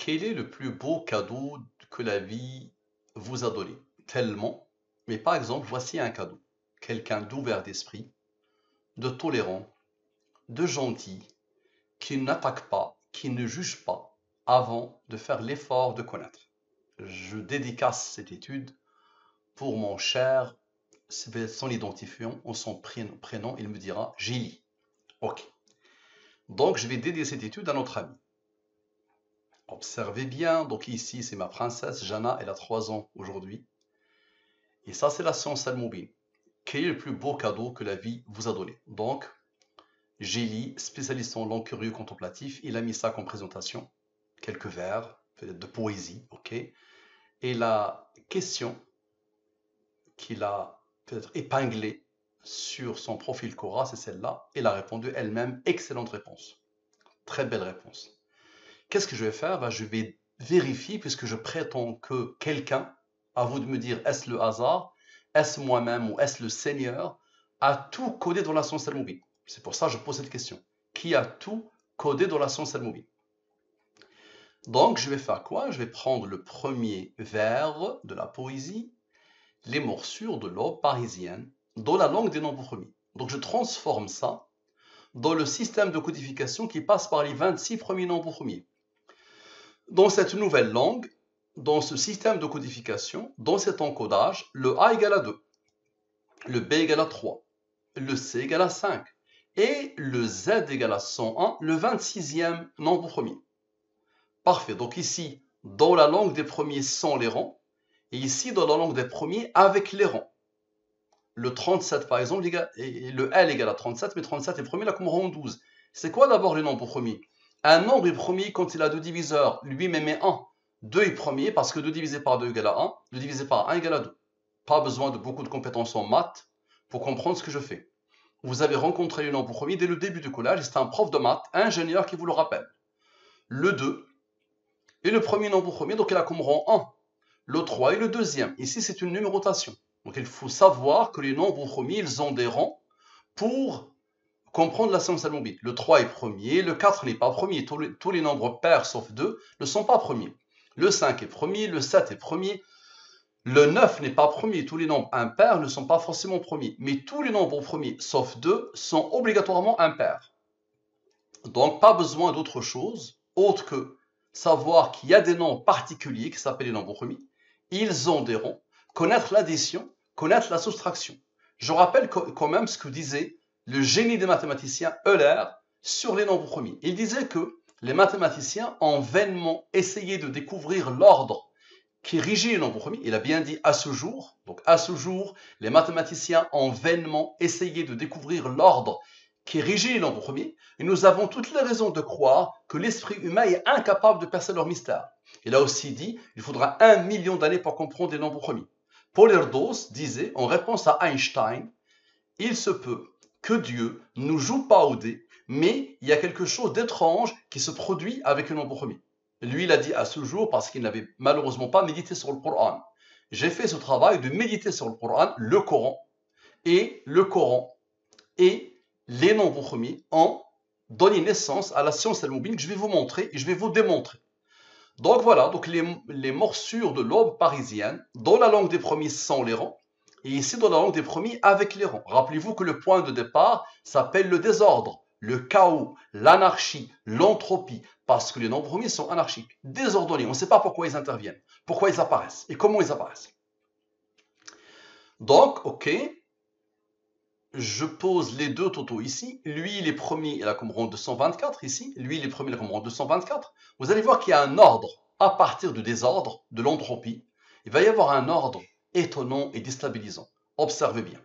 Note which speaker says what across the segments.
Speaker 1: Quel est le plus beau cadeau que la vie vous a donné? Tellement. Mais par exemple, voici un cadeau. Quelqu'un d'ouvert d'esprit, de tolérant, de gentil, qui n'attaque pas, qui ne juge pas avant de faire l'effort de connaître. Je dédicace cette étude pour mon cher, son identifiant ou son prénom, il me dira Gélie. Ok. Donc je vais dédier cette étude à notre ami. Observez bien, donc ici c'est ma princesse Jana, elle a 3 ans aujourd'hui. Et ça c'est la science al-Moubin. Quel est le plus beau cadeau que la vie vous a donné? Donc, Gélie, spécialiste en langue curieux contemplatif, il a mis ça comme présentation. Quelques vers, peut-être de poésie, ok. Et la question qu'il a peut-être épinglée sur son profil Quora, c'est celle-là. Elle a répondu elle-même, excellente réponse. Très belle réponse. Qu'est-ce que je vais faire? Je vais vérifier, puisque je prétends que quelqu'un, à vous de me dire, est-ce le hasard, est-ce moi-même ou est-ce le Seigneur, a tout codé dans la science al-Moubin. C'est pour ça que je pose cette question. Qui a tout codé dans la science al-Moubin? Donc, je vais faire quoi? Je vais prendre le premier vers de la poésie, les morsures de l'aube parisienne, dans la langue des nombres premiers. Donc, je transforme ça dans le système de codification qui passe par les 26 premiers nombres premiers. Dans cette nouvelle langue, dans ce système de codification, dans cet encodage, le A égale à 2, le B égale à 3, le C égale à 5 et le Z égale à 101, le 26e nombre premier. Parfait, donc ici, dans la langue des premiers sans les rangs, et ici dans la langue des premiers avec les rangs. Le 37 par exemple, le L égale à 37, mais 37 est premier là comme rang 12. C'est quoi d'abord les nombres premiers? Un nombre est premier quand il a deux diviseurs, lui-même est 1. 2 est premier parce que 2 divisé par 2 égale à 1, 2 divisé par 1 égale à 2. Pas besoin de beaucoup de compétences en maths pour comprendre ce que je fais. Vous avez rencontré les nombres premiers dès le début du collège, c'est un prof de maths, ingénieur qui vous le rappelle. Le 2 est le premier nombre premier, donc il a comme rang 1. Le 3 est le deuxième. Ici, c'est une numérotation. Donc il faut savoir que les nombres premiers, ils ont des rangs pour comprendre la science al-Moubin. Le 3 est premier, le 4 n'est pas premier. Tous les nombres pairs sauf 2 ne sont pas premiers. Le 5 est premier, le 7 est premier. Le 9 n'est pas premier. Tous les nombres impairs ne sont pas forcément premiers. Mais tous les nombres premiers sauf 2 sont obligatoirement impairs. Donc pas besoin d'autre chose, autre que savoir qu'il y a des nombres particuliers qui s'appellent les nombres premiers. Ils ont des rangs. Connaître l'addition, connaître la soustraction. Je rappelle quand même ce que disait le génie des mathématiciens Euler sur les nombres premiers. Il disait que les mathématiciens ont vainement essayé de découvrir l'ordre qui régit les nombres premiers. Il a bien dit à ce jour. Donc à ce jour, les mathématiciens ont vainement essayé de découvrir l'ordre qui régit les nombres premiers. Et nous avons toutes les raisons de croire que l'esprit humain est incapable de percer leur mystère. Il a aussi dit qu'il faudra 1 million d'années pour comprendre les nombres premiers. Paul Erdos disait, en réponse à Einstein, il se peut que Dieu ne joue pas au dé, mais il y a quelque chose d'étrange qui se produit avec le nombre premier. Lui, il a dit à ce jour parce qu'il n'avait malheureusement pas médité sur le Coran. J'ai fait ce travail de méditer sur le Coran, et les nombres premiers ont donné naissance à la science al-Moubin que je vais vous montrer et je vais vous démontrer. Donc voilà, donc les morsures de l'aube parisienne, dans la langue des premiers sans les rangs, et ici dans la langue des premiers avec les rangs. Rappelez-vous que le point de départ s'appelle le désordre, le chaos, l'anarchie, l'entropie, parce que les nombres premiers sont anarchiques, désordonnés. On ne sait pas pourquoi ils interviennent, pourquoi ils apparaissent et comment ils apparaissent. Donc, ok, je pose les deux totaux ici. Lui, il est premier, il a comme rang 224 ici. Lui, il est premier, il a comme rang 224. Vous allez voir qu'il y a un ordre à partir du désordre, de l'entropie. Il va y avoir un ordre étonnant et déstabilisant. Observez bien.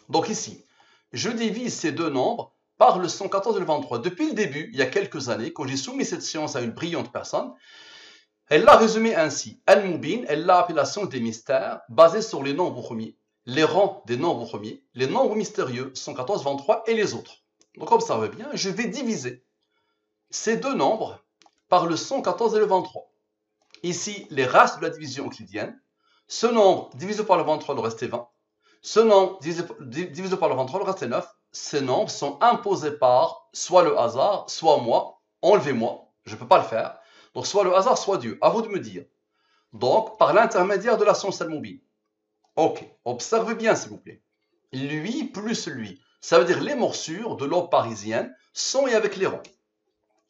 Speaker 1: Donc ici, je divise ces deux nombres par le 114 et le 23. Depuis le début, il y a quelques années, quand j'ai soumis cette science à une brillante personne, elle l'a résumé ainsi. Al-Moubin, elle l'a appelé la science des mystères, basée sur les nombres premiers, les rangs des nombres premiers, les nombres mystérieux, 114, 23 et les autres. Donc observez bien, je vais diviser ces deux nombres par le 114 et le 23. Ici, les restes de la division euclidienne. Ce nombre divisé par le 23, le reste est 20. Ce nombre divisé par le 23, le reste est 9. Ces nombres sont imposés par soit le hasard, soit moi. Enlevez-moi, je ne peux pas le faire. Donc soit le hasard, soit Dieu. À vous de me dire. Donc, par l'intermédiaire de la science al-Mubin. Ok, observez bien s'il vous plaît. Lui plus lui. Ça veut dire les morsures de l'aube parisienne sont et avec les ronds.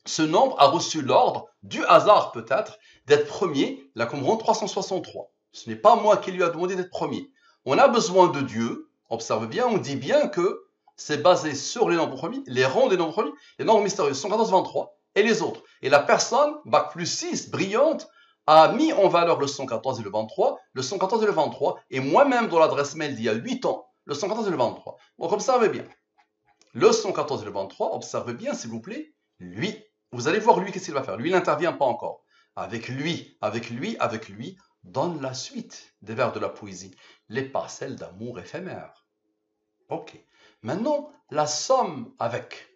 Speaker 1: Ce nombre a reçu l'ordre, du hasard peut-être, d'être premier, la Qumran 363. Ce n'est pas moi qui lui a demandé d'être premier. On a besoin de Dieu, observe bien, on dit bien que c'est basé sur les nombres premiers, les ronds des nombres premiers, les nombres mystérieux 114, 23 et les autres. Et la personne, bac plus 6, brillante, a mis en valeur le 114 et le 23, le 114 et le 23, et moi-même dans l'adresse mail d'il y a 8 ans, le 114 et le 23. Donc observez bien. Le 114 et le 23, observez bien s'il vous plaît, lui. Vous allez voir lui, qu'est-ce qu'il va faire. Lui, il n'intervient pas encore. Avec lui, donne la suite des vers de la poésie, les parcelles d'amour éphémères. Ok. Maintenant, la somme avec,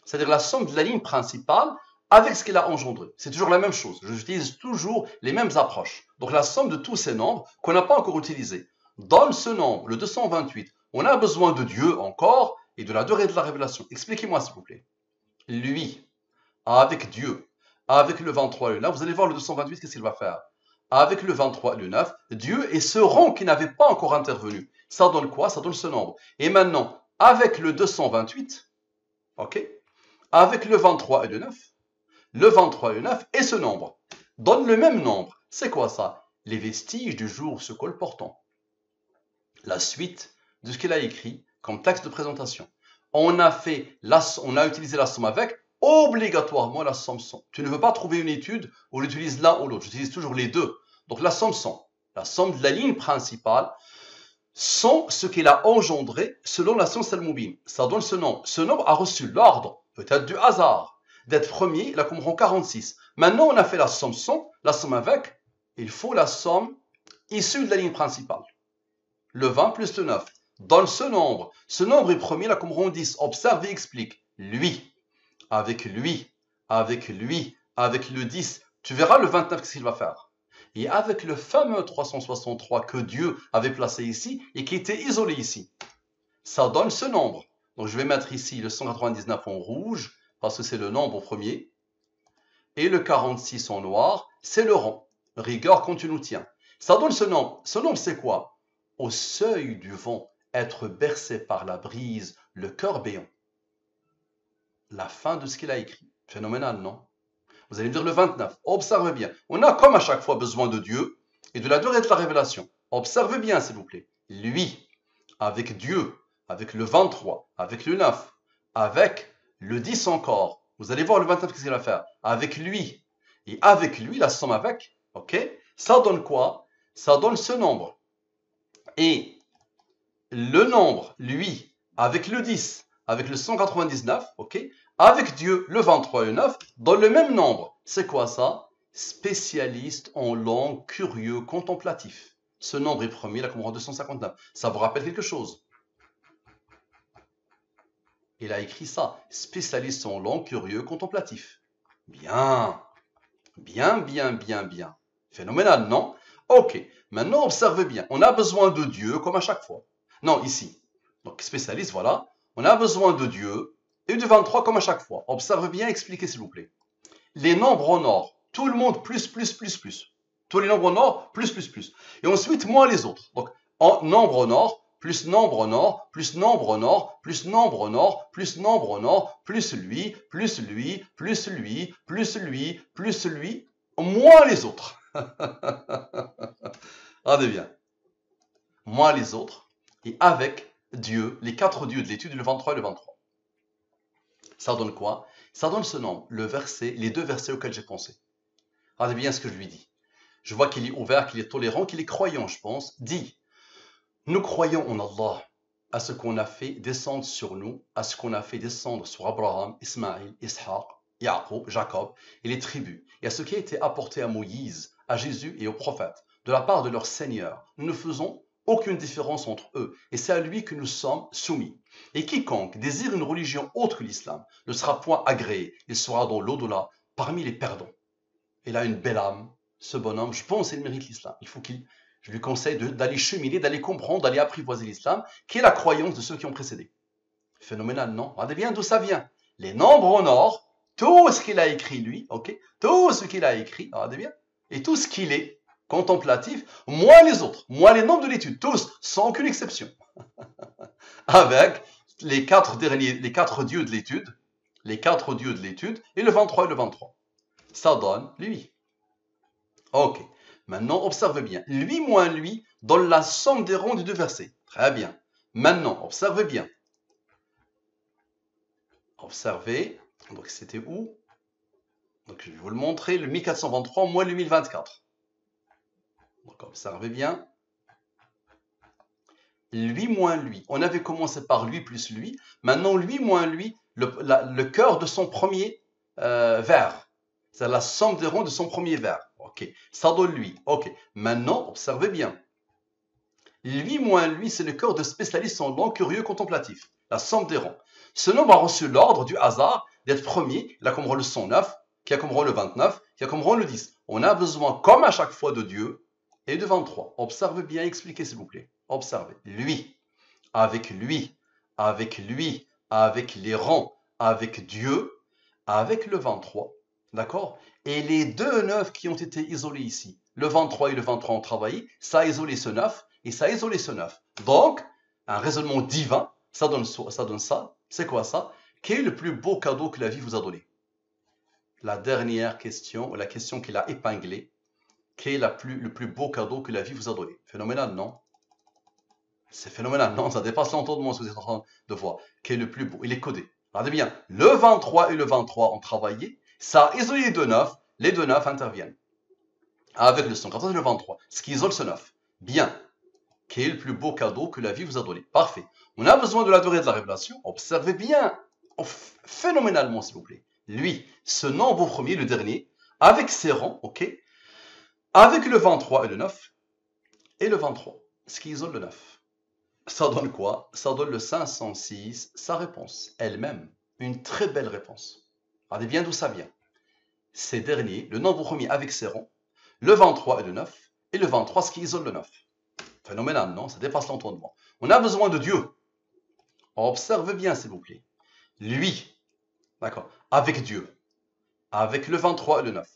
Speaker 1: c'est-à-dire la somme de la ligne principale avec ce qu'il a engendré. C'est toujours la même chose. J'utilise toujours les mêmes approches. Donc la somme de tous ces nombres qu'on n'a pas encore utilisés. Donne ce nombre, le 228. On a besoin de Dieu encore et de la durée de la révélation. Expliquez-moi s'il vous plaît. Lui, avec Dieu, avec le 23 et le 9, vous allez voir le 228, qu'est-ce qu'il va faire? Avec le 23 et le 9, Dieu et ce rang qui n'avait pas encore intervenu. Ça donne quoi? Ça donne ce nombre. Et maintenant, avec le 228, ok, avec le 23 et le 9, le 23 et le 9 et ce nombre donne le même nombre. C'est quoi ça? Les vestiges du jour se colportant. La suite de ce qu'il a écrit comme texte de présentation. On a utilisé la somme avec, obligatoirement la somme sans. Tu ne veux pas trouver une étude où j'utilise l'un ou l'autre. J'utilise toujours les deux. Donc la somme sans. La somme de la ligne principale sans ce qu'il a engendré selon la science al-Mubin. Ça donne ce nombre. Ce nombre a reçu l'ordre, peut-être du hasard, d'être premier, la Qumran 46. Maintenant, on a fait la somme sans, la somme avec. Il faut la somme issue de la ligne principale. Le 20 plus le 9 donne ce nombre. Ce nombre est premier, la Qumran 10. Observe et explique. Lui, avec lui, avec lui, avec le 10. Tu verras le 29, qu'est-ce qu'il va faire. Et avec le fameux 363 que Dieu avait placé ici et qui était isolé ici. Ça donne ce nombre. Donc je vais mettre ici le 199 en rouge, parce que c'est le nombre au premier. Et le 46 en noir, c'est le rang. Rigueur quand tu nous tiens. Ça donne ce nombre. Ce nombre, c'est quoi? Au seuil du vent, être bercé par la brise, le cœur béant. La fin de ce qu'il a écrit. Phénoménal, non? Vous allez me dire le 29. Observez bien. On a comme à chaque fois besoin de Dieu et de la durée de la révélation. Observez bien, s'il vous plaît. Lui, avec Dieu, avec le 23, avec le 9, avec le 10 encore. Vous allez voir le 29, qu'est-ce qu'il va faire? Avec lui. Et avec lui, la somme avec, ok? Ça donne quoi? Ça donne ce nombre. Et le nombre, lui, avec le 10, avec le 199, ok? Avec Dieu, le 23 et le 9, donne le même nombre. C'est quoi ça? Spécialiste en langue, curieux, contemplatif. Ce nombre est premier, la Qumran 259. Ça vous rappelle quelque chose? Il a écrit ça. Spécialiste en langue, curieux, contemplatif. Bien. Bien, bien, bien, bien. Phénoménal, non? Ok. Maintenant, observez bien. On a besoin de Dieu comme à chaque fois. Non, ici. Donc, spécialiste, voilà. On a besoin de Dieu et du 23 comme à chaque fois. Observez bien, expliquez s'il vous plaît. Les nombres en or, tout le monde plus. Tous les nombres en or, plus. Et ensuite, moins les autres. Donc, nombre en or, plus nombre en or, plus nombre en or, plus nombre en or, plus nombre en or, plus lui, plus lui, plus lui, plus lui, plus lui, moins les autres. Regardez bien. Moins les autres, et avec Dieu, les 4 dieux de l'étude, le 23 et le 23. Ça donne quoi? Ça donne ce nombre, le verset, les deux versets auxquels j'ai pensé. Regardez bien ce que je lui dis. Je vois qu'il est ouvert, qu'il est tolérant, qu'il est croyant, je pense. Dit, nous croyons en Allah, à ce qu'on a fait descendre sur nous, à ce qu'on a fait descendre sur Abraham, Ismaïl, Ishaq, Yaqub, Jacob et les tribus, et à ce qui a été apporté à Moïse, à Jésus et aux prophètes, de la part de leur Seigneur. Nous ne faisons aucune différence entre eux, et c'est à lui que nous sommes soumis. Et quiconque désire une religion autre que l'islam ne sera point agréé, il sera dans l'au-delà, parmi les perdants. Il a une belle âme, ce bonhomme, je pense qu'il mérite l'islam. Je lui conseille d'aller cheminer, d'aller comprendre, d'aller apprivoiser l'islam, qui est la croyance de ceux qui ont précédé. Phénoménal, non? Regardez bien d'où ça vient. Les nombres en or, tout ce qu'il a écrit lui, ok, tout ce qu'il a écrit, regardez bien, et tout ce qu'il est contemplatif, moins les autres, moins les nombres de l'étude, tous, sans aucune exception, avec les quatre dieux de l'étude, et le 23 et le 23. Ça donne lui. Ok. Maintenant, observez bien. Lui moins lui donne la somme des ronds des deux versets. Très bien. Maintenant, observez bien. Observez. Donc, c'était où? Donc, je vais vous le montrer. Le 1423 moins le 1024. Donc, observez bien. Lui moins lui. On avait commencé par lui plus lui. Maintenant, lui moins lui, le cœur de son premier vers. C'est la somme des ronds de son premier vers. Ok. Ça donne lui. Ok. Maintenant, observez bien. Lui moins lui, c'est le cœur de spécialiste en langue curieux contemplatif. La somme des rangs. Ce nombre a reçu l'ordre du hasard d'être premier. Il a comme rang le 109, qui a comme rang le 29, qui a comme rang le 10. On a besoin, comme à chaque fois, de Dieu et de 23. Observez bien, expliquez s'il vous plaît. Observez. Lui, avec lui, avec lui, avec les rangs, avec Dieu, avec le 23. D'accord? Et les deux 9 qui ont été isolés ici, le 23 et le 23 ont travaillé, ça a isolé ce 9 et ça a isolé ce 9. Donc, un raisonnement divin, ça donne ça. C'est quoi ça? Quel est le plus beau cadeau que la vie vous a donné? La dernière question, la question qu'il a épinglée, quel est le plus beau cadeau que la vie vous a donné? Phénoménal, non? C'est phénoménal, non? Ça dépasse l'entendement, ce que vous êtes en train de voir. Quel est le plus beau? Il est codé. Regardez bien, le 23 et le 23 ont travaillé, ça a isolé les deux 9, les deux 9 interviennent. Avec le 114 et le 23, ce qui isole ce 9. Bien. Quel est le plus beau cadeau que la vie vous a donné? Parfait. On a besoin de la durée de la révélation. Observez bien, phénoménalement, s'il vous plaît. Lui, ce nombre premier, le dernier, avec ses rangs, ok, avec le 23 et le 9, et le 23, ce qui isole le 9. Ça donne quoi? Ça donne le 506, sa réponse, elle-même. Une très belle réponse. Regardez bien d'où ça vient. Ces derniers, le nombre premier avec ses rangs, le 23 et le 9, et le 23, ce qui isole le 9. Phénoménal, non? Ça dépasse l'entendement. On a besoin de Dieu. Observe bien, s'il vous plaît. Lui, d'accord, avec Dieu, avec le 23 et le 9,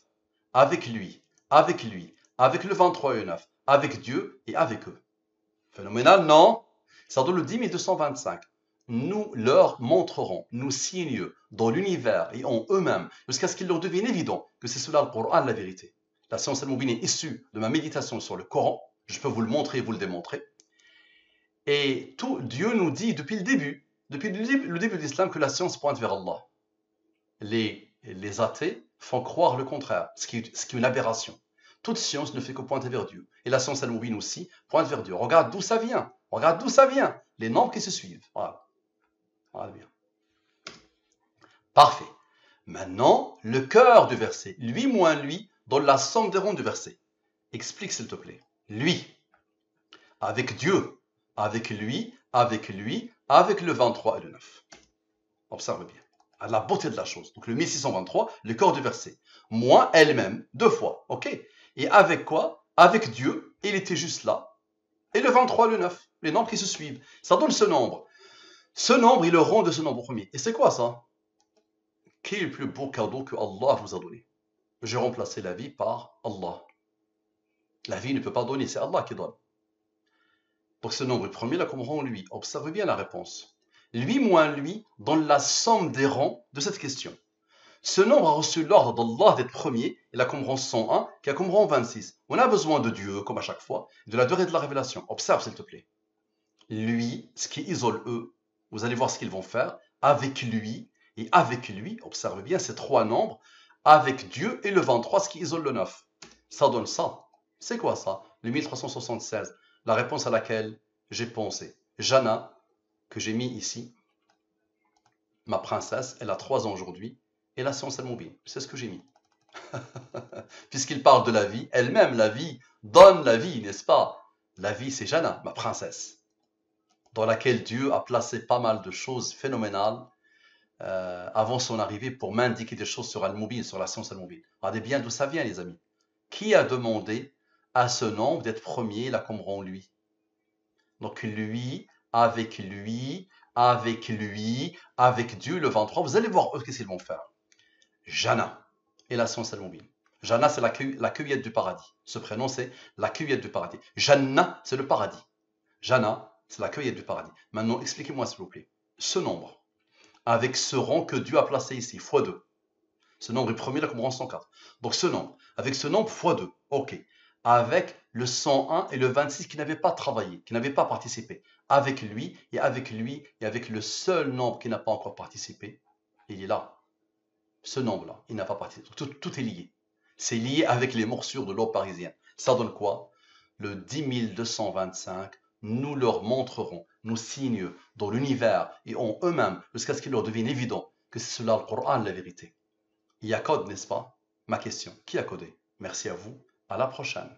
Speaker 1: avec lui, avec le 23 et le 9, avec Dieu et avec eux. Phénoménal, non? Ça donne le 10 225. Nous leur montrerons, nous signes dans l'univers et en eux-mêmes, jusqu'à ce qu'il leur devienne évident que c'est cela le Coran, la vérité. La science al-Moubine est issue de ma méditation sur le Coran. Je peux vous le montrer et vous le démontrer. Et tout, Dieu nous dit depuis le début de l'islam, que la science pointe vers Allah. Les athées font croire le contraire, ce qui est une aberration. Toute science ne fait que pointer vers Dieu. Et la science al-Moubine aussi pointe vers Dieu. Regarde d'où ça vient. Regarde d'où ça vient. Les nombres qui se suivent. Voilà. Voilà bien. Parfait. Maintenant, le cœur du verset. Lui moins lui donne la somme des ronds du verset. Explique s'il te plaît. Lui, avec Dieu, avec lui, avec le 23 et le 9. Observe bien. À la beauté de la chose. Donc le 1623, le corps du verset. Moins elle-même, deux fois. Ok? Et avec quoi? Avec Dieu, il était juste là. Et le 23 et le 9. Les nombres qui se suivent. Ça donne ce nombre. Ce nombre est le rang de ce nombre premier. Et c'est quoi ça? Quel est le plus beau cadeau que Allah vous a donné? J'ai remplacé la vie par Allah. La vie ne peut pas donner, c'est Allah qui donne. Pour ce nombre premier, là, comme rang lui. Observez bien la réponse. Lui moins lui donne la somme des rangs de cette question. Ce nombre a reçu l'ordre d'Allah d'être premier, il a comme rang 101, qui a comme rang 26. On a besoin de Dieu, comme à chaque fois, de la durée de la révélation. Observe, s'il te plaît. Lui, ce qui isole eux, vous allez voir ce qu'ils vont faire, avec lui, et avec lui, observez bien ces trois nombres, avec Dieu et le 23, ce qui isole le 9. Ça donne ça. C'est quoi ça? Le 1376. La réponse à laquelle j'ai pensé. Jana, que j'ai mis ici, ma princesse, elle a 3 ans aujourd'hui, et la science al-Moubine. C'est ce que j'ai mis. Puisqu'il parle de la vie, elle-même, la vie, donne la vie, n'est-ce pas? La vie, c'est Jana, ma princesse, dans laquelle Dieu a placé pas mal de choses phénoménales avant son arrivée pour m'indiquer des choses sur Al-Moubine, sur la science Al-Moubine. Regardez bien d'où ça vient, les amis. Qui a demandé à ce nombre d'être premier, là, comme rang lui? Donc lui, avec lui, avec lui, avec Dieu, le 23. Vous allez voir eux, qu'est-ce qu'ils vont faire. Jana. Et la science al-mubin. Jana, c'est la cueillette du paradis. Ce prénom, c'est la cueillette du paradis. Jannah, c'est le paradis. Jana, c'est la cueillette du paradis. Maintenant, expliquez-moi, s'il vous plaît. Ce nombre, avec ce rang que Dieu a placé ici, x2. Ce nombre est premier là comme rang 104. Donc ce nombre, avec ce nombre x2, ok. Avec le 101 et le 26 qui n'avaient pas travaillé, qui n'avaient pas participé. Avec lui, et avec le seul nombre qui n'a pas encore participé, il est là. Ce nombre-là, il n'a pas participé. Tout est lié. C'est lié avec les morsures de l'eau parisienne. Ça donne quoi? Le 10 225, nous leur montrerons nos signes dans l'univers et en eux-mêmes, jusqu'à ce qu'il leur devienne évident que c'est cela le Coran, la vérité. Il y a code, n'est-ce pas? Ma question, qui a codé? Merci à vous, à la prochaine.